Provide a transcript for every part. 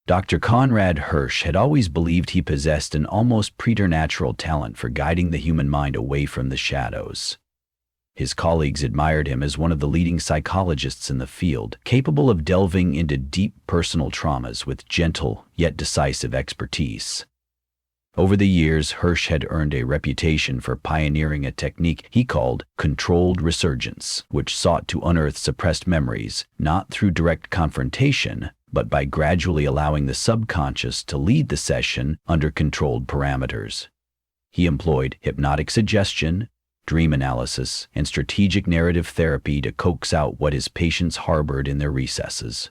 Dr. Conrad Hirsch had always believed he possessed an almost preternatural talent for guiding the human mind away from the shadows. His colleagues admired him as one of the leading psychologists in the field, capable of delving into deep personal traumas with gentle yet decisive expertise. Over the years, Hirsch had earned a reputation for pioneering a technique he called controlled resurgence, which sought to unearth suppressed memories, not through direct confrontation, but by gradually allowing the subconscious to lead the session under controlled parameters. He employed hypnotic suggestion, dream analysis, and strategic narrative therapy to coax out what his patients harbored in their recesses.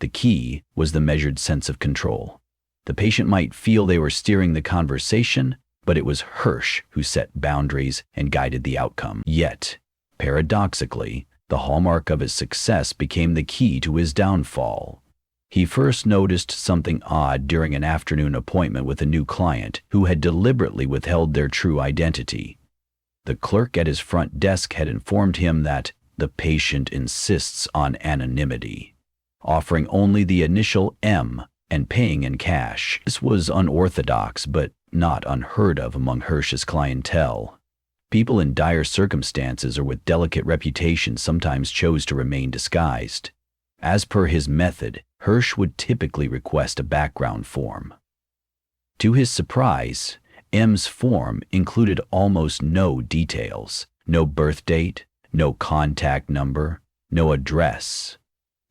The key was the measured sense of control. The patient might feel they were steering the conversation, but it was Hirsch who set boundaries and guided the outcome. Yet, paradoxically, the hallmark of his success became the key to his downfall. He first noticed something odd during an afternoon appointment with a new client who had deliberately withheld their true identity. The clerk at his front desk had informed him that the patient insists on anonymity, offering only the initial M and paying in cash. This was unorthodox, but not unheard of among Hirsch's clientele. People in dire circumstances or with delicate reputations sometimes chose to remain disguised. As per his method, Hirsch would typically request a background form. To his surprise, M's form included almost no details, no birth date, no contact number, no address.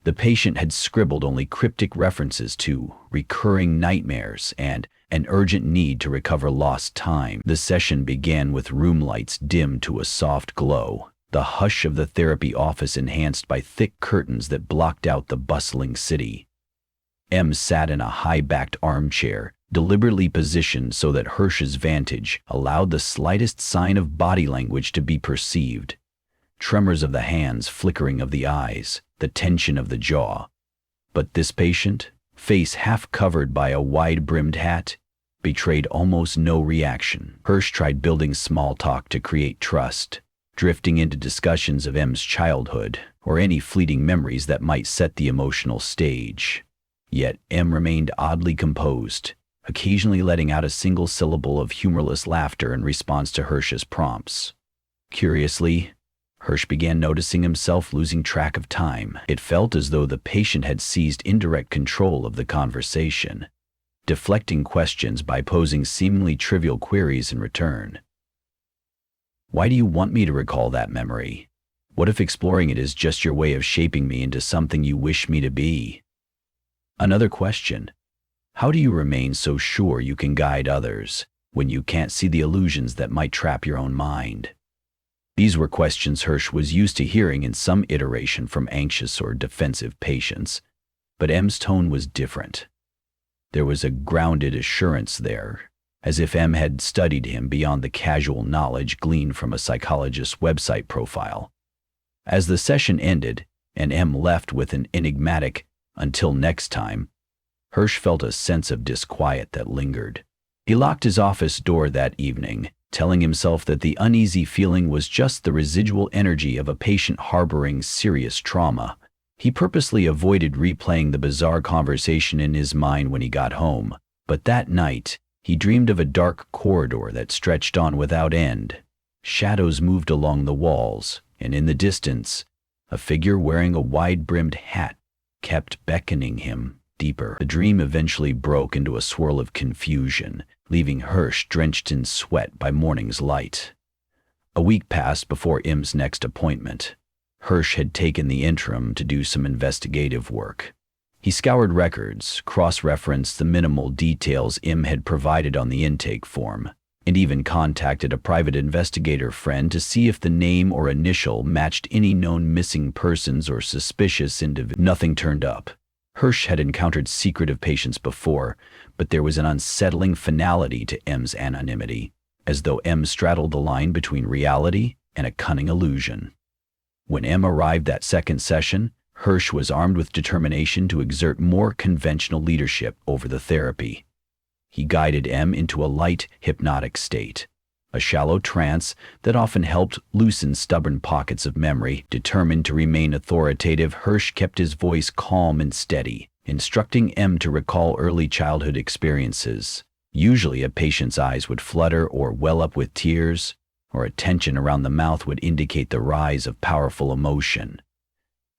The patient had scribbled only cryptic references to recurring nightmares and an urgent need to recover lost time. The session began with room lights dimmed to a soft glow, the hush of the therapy office enhanced by thick curtains that blocked out the bustling city. M sat in a high-backed armchair, deliberately positioned so that Hirsch's vantage allowed the slightest sign of body language to be perceived. Tremors of the hands, flickering of the eyes, the tension of the jaw. But this patient, face half covered by a wide-brimmed hat, betrayed almost no reaction. Hirsch tried building small talk to create trust, drifting into discussions of M's childhood or any fleeting memories that might set the emotional stage. Yet M remained oddly composed, occasionally letting out a single syllable of humorless laughter in response to Hirsch's prompts. Curiously, Hirsch began noticing himself losing track of time. It felt as though the patient had seized indirect control of the conversation, deflecting questions by posing seemingly trivial queries in return. Why do you want me to recall that memory? What if exploring it is just your way of shaping me into something you wish me to be? Another question. How do you remain so sure you can guide others when you can't see the illusions that might trap your own mind? These were questions Hirsch was used to hearing in some iteration from anxious or defensive patients, but M's tone was different. There was a grounded assurance there, as if M had studied him beyond the casual knowledge gleaned from a psychologist's website profile. As the session ended, and M left with an enigmatic, "Until next time," Hirsch felt a sense of disquiet that lingered. He locked his office door that evening, telling himself that the uneasy feeling was just the residual energy of a patient harboring serious trauma. He purposely avoided replaying the bizarre conversation in his mind when he got home, but that night, he dreamed of a dark corridor that stretched on without end. Shadows moved along the walls, and in the distance, a figure wearing a wide-brimmed hat kept beckoning him deeper. The dream eventually broke into a swirl of confusion, leaving Hirsch drenched in sweat by morning's light. A week passed before M's next appointment. Hirsch had taken the interim to do some investigative work. He scoured records, cross-referenced the minimal details M had provided on the intake form, and even contacted a private investigator friend to see if the name or initial matched any known missing persons or suspicious individuals. Nothing turned up. Hirsch had encountered secretive patients before, but there was an unsettling finality to M's anonymity, as though M straddled the line between reality and a cunning illusion. When M arrived that second session, Hirsch was armed with determination to exert more conventional leadership over the therapy. He guided M into a light, hypnotic state, a shallow trance that often helped loosen stubborn pockets of memory. Determined to remain authoritative, Hirsch kept his voice calm and steady, instructing M to recall early childhood experiences. Usually a patient's eyes would flutter or well up with tears, or a tension around the mouth would indicate the rise of powerful emotion.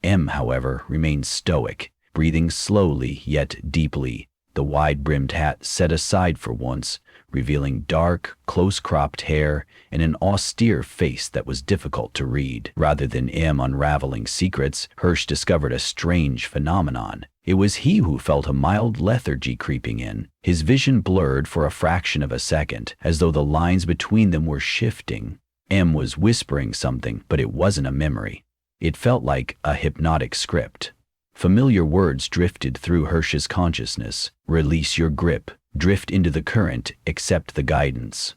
M, however, remained stoic, breathing slowly yet deeply, the wide-brimmed hat set aside for once, revealing dark, close-cropped hair and an austere face that was difficult to read. Rather than M unraveling secrets, Hirsch discovered a strange phenomenon. It was he who felt a mild lethargy creeping in. His vision blurred for a fraction of a second, as though the lines between them were shifting. M was whispering something, but it wasn't a memory. It felt like a hypnotic script. Familiar words drifted through Hirsch's consciousness. Release your grip. Drift into the current, accept the guidance.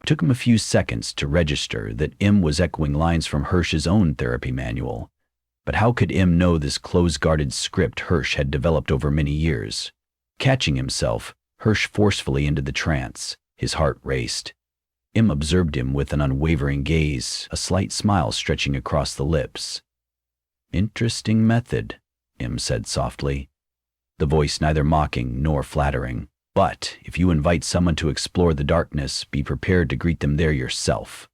It took him a few seconds to register that M was echoing lines from Hirsch's own therapy manual. But how could M know this close-guarded script Hirsch had developed over many years? Catching himself, Hirsch forcefully into the trance. His heart raced. M observed him with an unwavering gaze, a slight smile stretching across the lips. Interesting method, M said softly, the voice neither mocking nor flattering. But if you invite someone to explore the darkness, be prepared to greet them there yourself.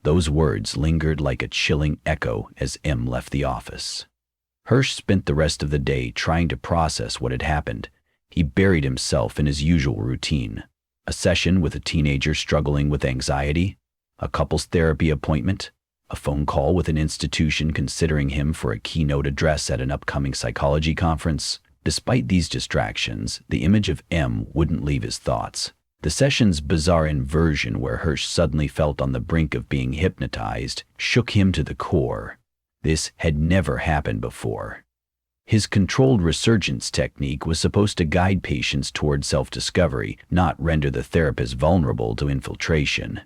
Those words lingered like a chilling echo as M left the office. Hirsch spent the rest of the day trying to process what had happened. He buried himself in his usual routine. A session with a teenager struggling with anxiety, a couples therapy appointment, a phone call with an institution considering him for a keynote address at an upcoming psychology conference. Despite these distractions, the image of M wouldn't leave his thoughts. The session's bizarre inversion, where Hirsch suddenly felt on the brink of being hypnotized, shook him to the core. This had never happened before. His controlled resurgence technique was supposed to guide patients toward self-discovery, not render the therapist vulnerable to infiltration.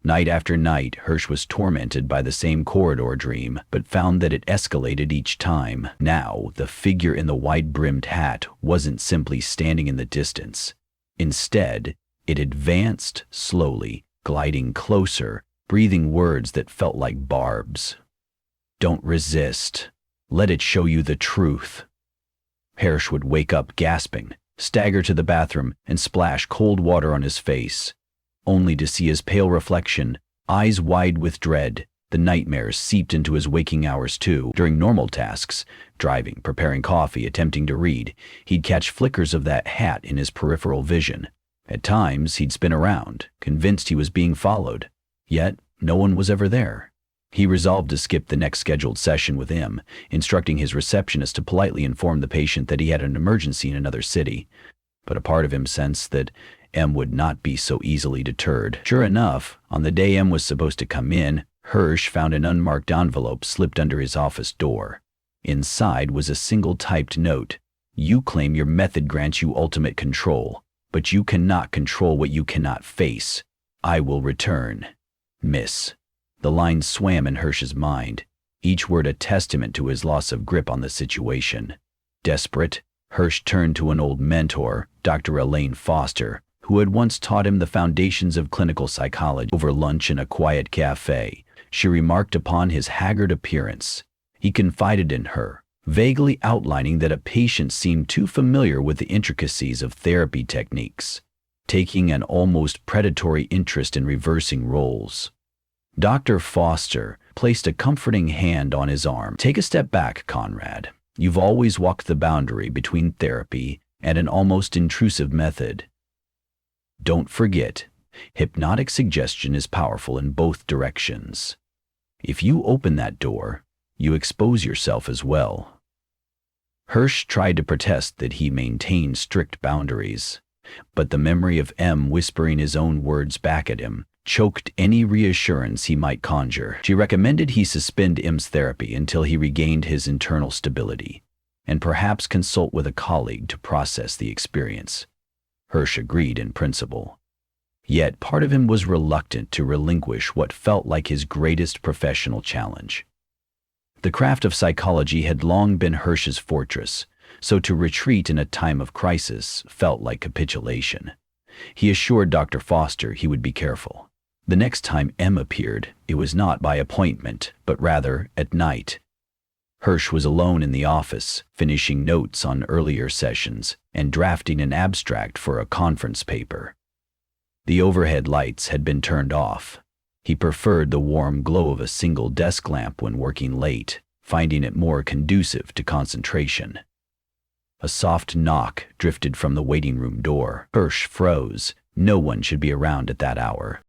Night after night, Hirsch was tormented by the same corridor dream, but found that it escalated each time. Now, the figure in the wide-brimmed hat wasn't simply standing in the distance. Instead, it advanced slowly, gliding closer, breathing words that felt like barbs. Don't resist. Let it show you the truth. Hirsch would wake up gasping, stagger to the bathroom, and splash cold water on his face, only to see his pale reflection, eyes wide with dread. The nightmares seeped into his waking hours too. During normal tasks, driving, preparing coffee, attempting to read, he'd catch flickers of that hat in his peripheral vision. At times, he'd spin around, convinced he was being followed. Yet, no one was ever there. He resolved to skip the next scheduled session with M, instructing his receptionist to politely inform the patient that he had an emergency in another city. But a part of him sensed that M would not be so easily deterred. Sure enough, on the day M was supposed to come in, Hirsch found an unmarked envelope slipped under his office door. Inside was a single typed note. You claim your method grants you ultimate control, but you cannot control what you cannot face. I will return. Miss. The lines swam in Hirsch's mind, each word a testament to his loss of grip on the situation. Desperate, Hirsch turned to an old mentor, Dr. Elaine Foster, who had once taught him the foundations of clinical psychology. Over lunch in a quiet cafe, she remarked upon his haggard appearance. He confided in her, vaguely outlining that a patient seemed too familiar with the intricacies of therapy techniques, taking an almost predatory interest in reversing roles. Dr. Foster placed a comforting hand on his arm. Take a step back, Conrad. You've always walked the boundary between therapy and an almost intrusive method. Don't forget, hypnotic suggestion is powerful in both directions. If you open that door, you expose yourself as well. Hirsch tried to protest that he maintained strict boundaries, but the memory of M whispering his own words back at him choked any reassurance he might conjure. She recommended he suspend M's therapy until he regained his internal stability, and perhaps consult with a colleague to process the experience. Hirsch agreed in principle. Yet part of him was reluctant to relinquish what felt like his greatest professional challenge. The craft of psychology had long been Hirsch's fortress, so to retreat in a time of crisis felt like capitulation. He assured Dr. Foster he would be careful. The next time M appeared, it was not by appointment, but rather at night. Hirsch was alone in the office, finishing notes on earlier sessions and drafting an abstract for a conference paper. The overhead lights had been turned off. He preferred the warm glow of a single desk lamp when working late, finding it more conducive to concentration. A soft knock drifted from the waiting room door. Hirsch froze. No one should be around at that hour.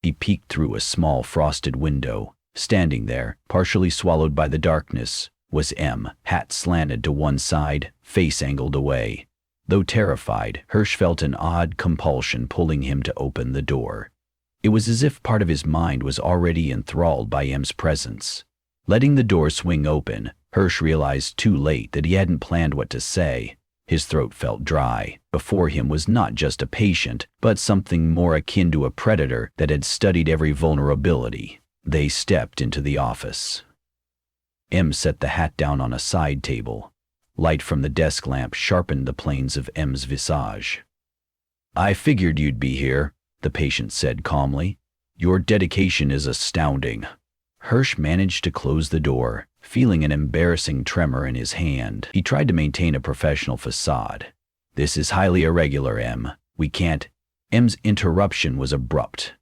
He peeked through a small frosted window. Standing there, partially swallowed by the darkness, was M, hat slanted to one side, face angled away. Though terrified, Hirsch felt an odd compulsion pulling him to open the door. It was as if part of his mind was already enthralled by M's presence. Letting the door swing open, Hirsch realized too late that he hadn't planned what to say. His throat felt dry. Before him was not just a patient, but something more akin to a predator that had studied every vulnerability. They stepped into the office. M set the hat down on a side table. Light from the desk lamp sharpened the planes of M's visage. "I figured you'd be here," the patient said calmly. "Your dedication is astounding." Hirsch managed to close the door, feeling an embarrassing tremor in his hand. He tried to maintain a professional facade. "This is highly irregular, M. We can't." M's interruption was abrupt.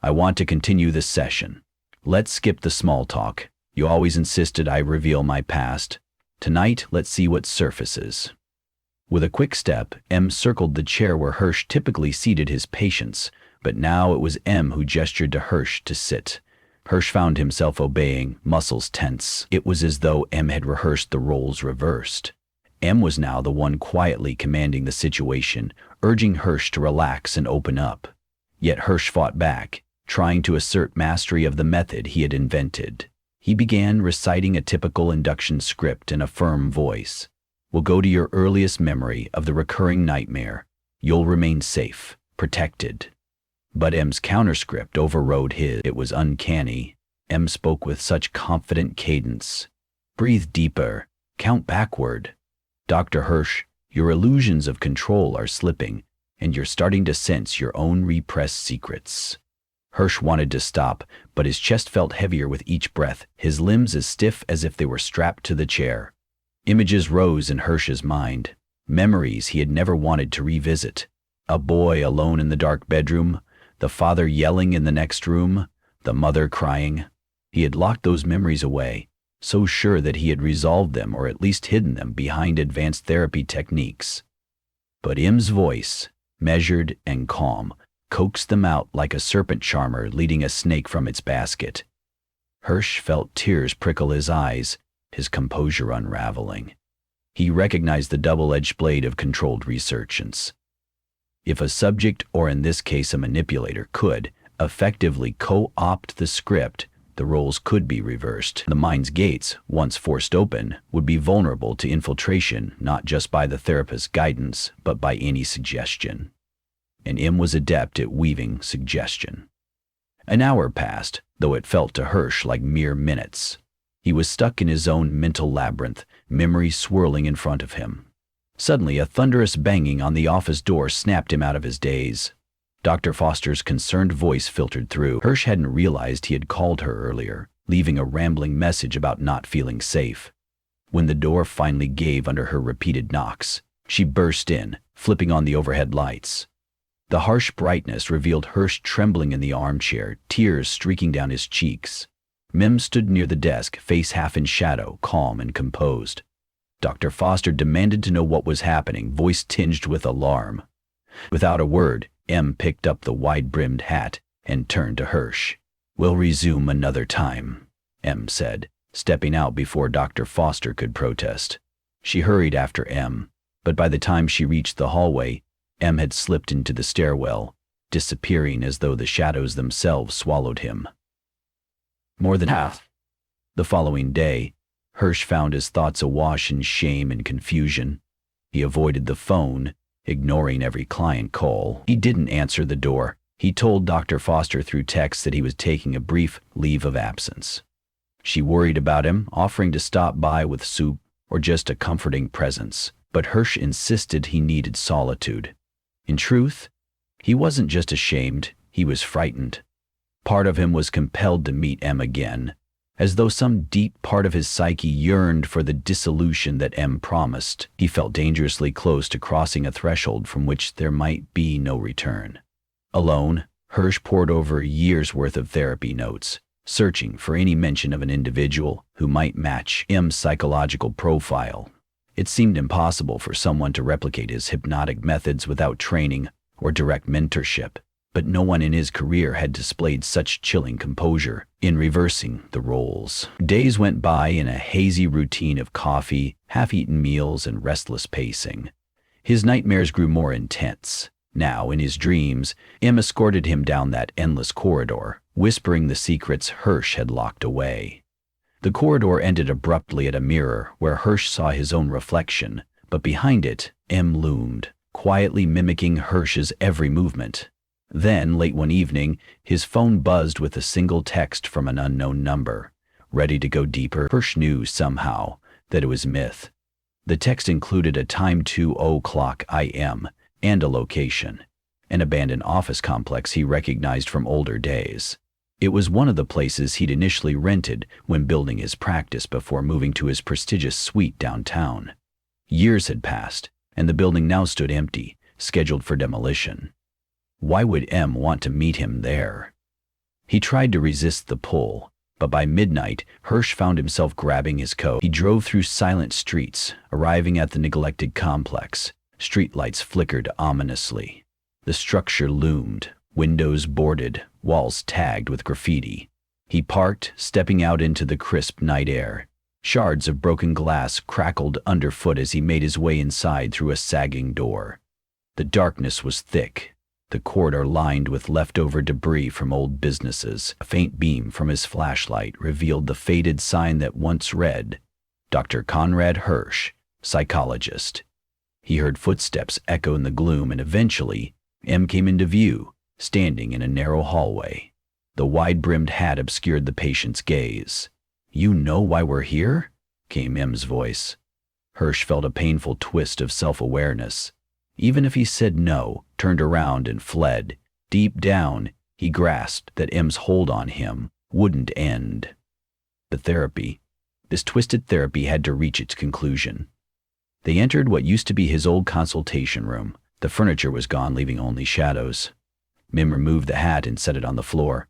"I want to continue this session. Let's skip the small talk. You always insisted I reveal my past. Tonight, let's see what surfaces." With a quick step, M circled the chair where Hirsch typically seated his patients, but now it was M who gestured to Hirsch to sit. Hirsch found himself obeying, muscles tense. It was as though M had rehearsed the roles reversed. M was now the one quietly commanding the situation, urging Hirsch to relax and open up. Yet Hirsch fought back, trying to assert mastery of the method he had invented. He began reciting a typical induction script in a firm voice. "We'll go to your earliest memory of the recurring nightmare. You'll remain safe, protected." But M's counterscript overrode his. It was uncanny. M spoke with such confident cadence. "Breathe deeper. Count backward. Dr. Hirsch, your illusions of control are slipping, and you're starting to sense your own repressed secrets." Hirsch wanted to stop, but his chest felt heavier with each breath, his limbs as stiff as if they were strapped to the chair. Images rose in Hirsch's mind, memories he had never wanted to revisit. A boy alone in the dark bedroom, the father yelling in the next room, the mother crying. He had locked those memories away, so sure that he had resolved them or at least hidden them behind advanced therapy techniques. But M's voice, measured and calm, coaxed them out like a serpent charmer leading a snake from its basket. Hirsch felt tears prickle his eyes, his composure unraveling. He recognized the double-edged blade of controlled researchance. If a subject, or in this case a manipulator, could effectively co-opt the script, the roles could be reversed. The mind's gates, once forced open, would be vulnerable to infiltration not just by the therapist's guidance, but by any suggestion. And M was adept at weaving suggestion. An hour passed, though it felt to Hirsch like mere minutes. He was stuck in his own mental labyrinth, memories swirling in front of him. Suddenly, a thunderous banging on the office door snapped him out of his daze. Dr. Foster's concerned voice filtered through. Hirsch hadn't realized he had called her earlier, leaving a rambling message about not feeling safe. When the door finally gave under her repeated knocks, she burst in, flipping on the overhead lights. The harsh brightness revealed Hirsch trembling in the armchair, tears streaking down his cheeks. Mim stood near the desk, face half in shadow, calm and composed. Dr. Foster demanded to know what was happening, voice tinged with alarm. Without a word, M picked up the wide-brimmed hat and turned to Hirsch. "We'll resume another time," M said, stepping out before Dr. Foster could protest. She hurried after M, but by the time she reached the hallway, M had slipped into the stairwell, disappearing as though the shadows themselves swallowed him. More than half. The following day, Hirsch found his thoughts awash in shame and confusion. He avoided the phone, ignoring every client call. He didn't answer the door. He told Dr. Foster through text that he was taking a brief leave of absence. She worried about him, offering to stop by with soup or just a comforting presence, but Hirsch insisted he needed solitude. In truth, he wasn't just ashamed, he was frightened. Part of him was compelled to meet M again, As though some deep part of his psyche yearned for the dissolution that M promised, he felt dangerously close to crossing a threshold from which there might be no return. Alone, Hirsch pored over years' worth of therapy notes, searching for any mention of an individual who might match M's psychological profile. It seemed impossible for someone to replicate his hypnotic methods without training or direct mentorship, but no one in his career had displayed such chilling composure in reversing the roles. Days went by in a hazy routine of coffee, half-eaten meals, and restless pacing. His nightmares grew more intense. Now, in his dreams, M escorted him down that endless corridor, whispering the secrets Hirsch had locked away. The corridor ended abruptly at a mirror where Hirsch saw his own reflection, but behind it, M loomed, quietly mimicking Hirsch's every movement. Then, late one evening, his phone buzzed with a single text from an unknown number. Ready to go deeper, Hirsch knew somehow that it was myth. The text included a time 2:00 AM and a location, an abandoned office complex he recognized from older days. It was one of the places he'd initially rented when building his practice before moving to his prestigious suite downtown. Years had passed, and the building now stood empty, scheduled for demolition. Why would M want to meet him there? He tried to resist the pull, but by midnight, Hirsch found himself grabbing his coat. He drove through silent streets, arriving at the neglected complex. Streetlights flickered ominously. The structure loomed, windows boarded, walls tagged with graffiti. He parked, stepping out into the crisp night air. Shards of broken glass crackled underfoot as he made his way inside through a sagging door. The darkness was thick, the corridor lined with leftover debris from old businesses. A faint beam from his flashlight revealed the faded sign that once read, Dr. Conrad Hirsch, Psychologist. He heard footsteps echo in the gloom, and eventually, M came into view, standing in a narrow hallway. The wide-brimmed hat obscured the patient's gaze. "You know why we're here?" came M's voice. Hirsch felt a painful twist of self-awareness. Even if he said no, turned around and fled, deep down, he grasped that M's hold on him wouldn't end. This twisted therapy had to reach its conclusion. They entered what used to be his old consultation room. The furniture was gone, leaving only shadows. Mim removed the hat and set it on the floor.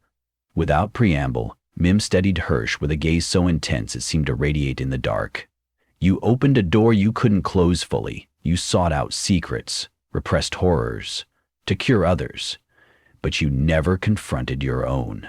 Without preamble, Mim steadied Hirsch with a gaze so intense it seemed to radiate in the dark. "You opened a door you couldn't close fully. You sought out secrets, repressed horrors, to cure others, but you never confronted your own.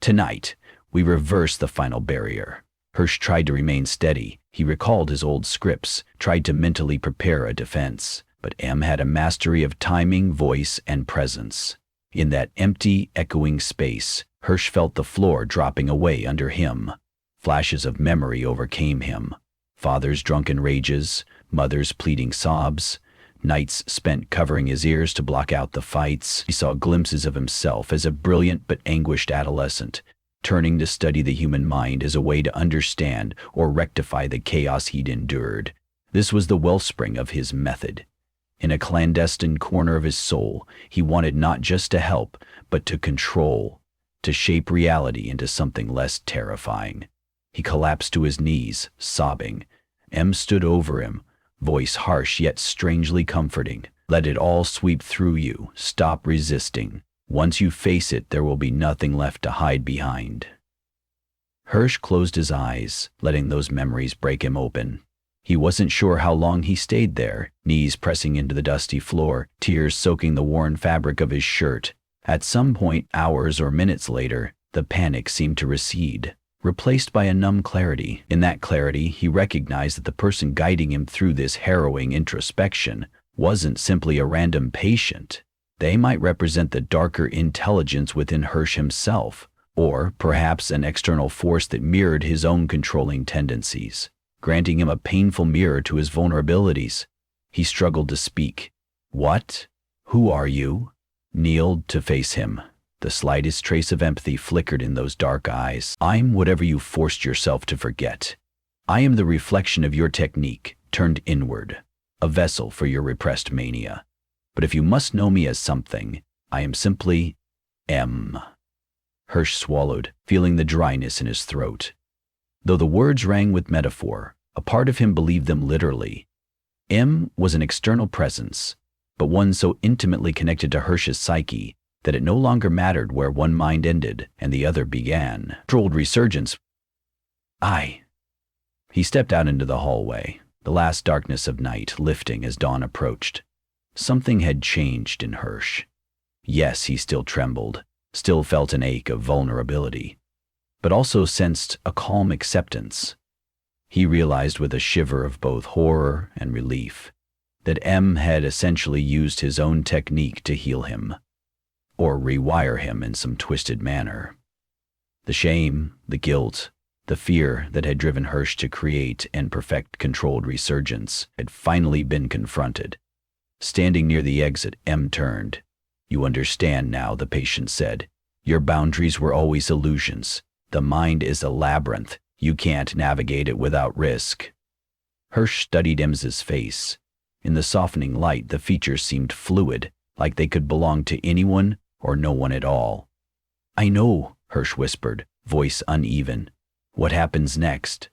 Tonight, we reverse the final barrier." Hirsch tried to remain steady. He recalled his old scripts, tried to mentally prepare a defense, but M had a mastery of timing, voice, and presence. In that empty, echoing space, Hirsch felt the floor dropping away under him. Flashes of memory overcame him. Father's drunken rages, mother's pleading sobs, nights spent covering his ears to block out the fights. He saw glimpses of himself as a brilliant but anguished adolescent, turning to study the human mind as a way to understand or rectify the chaos he'd endured. This was the wellspring of his method. In a clandestine corner of his soul, he wanted not just to help, but to control, to shape reality into something less terrifying. He collapsed to his knees, sobbing. M stood over him, voice harsh yet strangely comforting. "Let it all sweep through you. Stop resisting. Once you face it, there will be nothing left to hide behind." Hirsch closed his eyes, letting those memories break him open. He wasn't sure how long he stayed there, knees pressing into the dusty floor, tears soaking the worn fabric of his shirt. At some point, hours or minutes later, the panic seemed to recede, replaced by a numb clarity. In that clarity, he recognized that the person guiding him through this harrowing introspection wasn't simply a random patient. They might represent the darker intelligence within Hirsch himself, or perhaps an external force that mirrored his own controlling tendencies, granting him a painful mirror to his vulnerabilities. He struggled to speak. "What? Who are you?" Kneeled to face him. The slightest trace of empathy flickered in those dark eyes. "I'm whatever you forced yourself to forget. I am the reflection of your technique, turned inward, a vessel for your repressed mania. But if you must know me as something, I am simply M." Hirsch swallowed, feeling the dryness in his throat. Though the words rang with metaphor, a part of him believed them literally. M was an external presence, but one so intimately connected to Hirsch's psyche that it no longer mattered where one mind ended and the other began. Controlled resurgence. He stepped out into the hallway, the last darkness of night lifting as dawn approached. Something had changed in Hirsch. Yes, he still trembled, still felt an ache of vulnerability, but also sensed a calm acceptance. He realized with a shiver of both horror and relief that M had essentially used his own technique to heal him, or rewire him in some twisted manner. The shame, the guilt, the fear that had driven Hirsch to create and perfect controlled resurgence had finally been confronted. Standing near the exit, M turned. "You understand now," the patient said. "Your boundaries were always illusions. The mind is a labyrinth. You can't navigate it without risk." Hirsch studied M's face. In the softening light, the features seemed fluid, like they could belong to anyone or no one at all. "I know," Hirsch whispered, voice uneven. "What happens next?"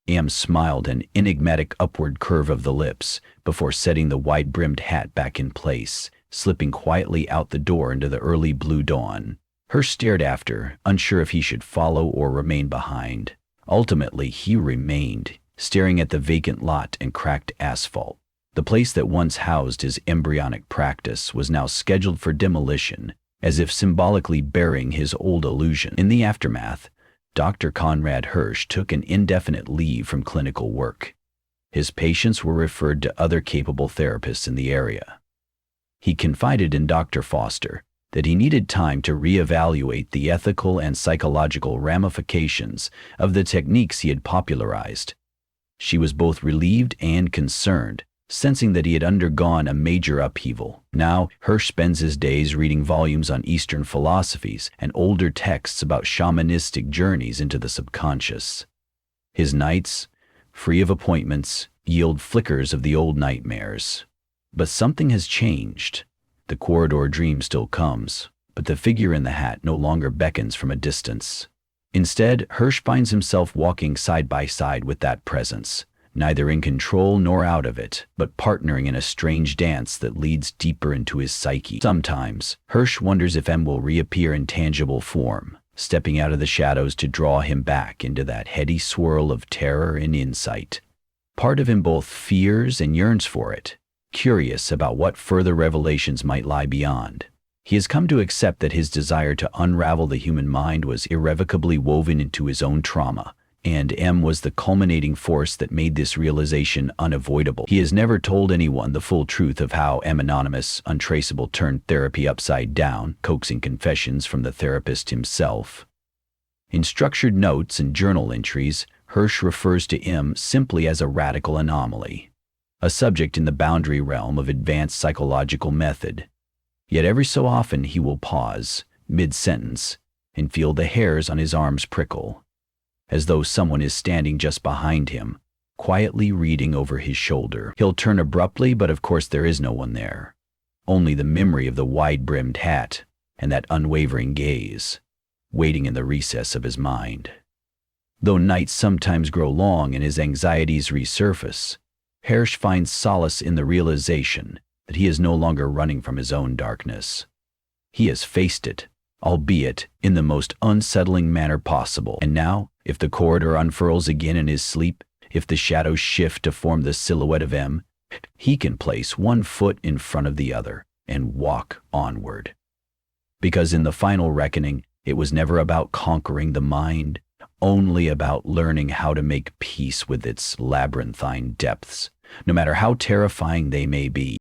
M smiled, an enigmatic upward curve of the lips, before setting the wide-brimmed hat back in place, slipping quietly out the door into the early blue dawn. Hirsch stared after, unsure if he should follow or remain behind. Ultimately, he remained, staring at the vacant lot and cracked asphalt. The place that once housed his embryonic practice was now scheduled for demolition, as if symbolically burying his old illusion. In the aftermath, Dr. Conrad Hirsch took an indefinite leave from clinical work. His patients were referred to other capable therapists in the area. He confided in Dr. Foster that he needed time to reevaluate the ethical and psychological ramifications of the techniques he had popularized. She was both relieved and concerned, sensing that he had undergone a major upheaval. Now, Hirsch spends his days reading volumes on Eastern philosophies and older texts about shamanistic journeys into the subconscious. His nights, free of appointments, yield flickers of the old nightmares. But something has changed. The corridor dream still comes, but the figure in the hat no longer beckons from a distance. Instead, Hirsch finds himself walking side by side with that presence, neither in control nor out of it, but partnering in a strange dance that leads deeper into his psyche. Sometimes, Hirsch wonders if M will reappear in tangible form, stepping out of the shadows to draw him back into that heady swirl of terror and insight. Part of him both fears and yearns for it, curious about what further revelations might lie beyond. He has come to accept that his desire to unravel the human mind was irrevocably woven into his own trauma, and M was the culminating force that made this realization unavoidable. He has never told anyone the full truth of how M Anonymous Untraceable turned therapy upside down, coaxing confessions from the therapist himself. In structured notes and journal entries, Hirsch refers to M simply as a radical anomaly, a subject in the boundary realm of advanced psychological method. Yet every so often he will pause, mid-sentence, and feel the hairs on his arms prickle, as though someone is standing just behind him, quietly reading over his shoulder. He'll turn abruptly, but of course there is no one there. Only the memory of the wide-brimmed hat and that unwavering gaze, waiting in the recess of his mind. Though nights sometimes grow long and his anxieties resurface, Hirsch finds solace in the realization that he is no longer running from his own darkness. He has faced it, albeit in the most unsettling manner possible. And now, if the corridor unfurls again in his sleep, if the shadows shift to form the silhouette of M, he can place one foot in front of the other and walk onward. Because in the final reckoning, it was never about conquering the mind, only about learning how to make peace with its labyrinthine depths, no matter how terrifying they may be.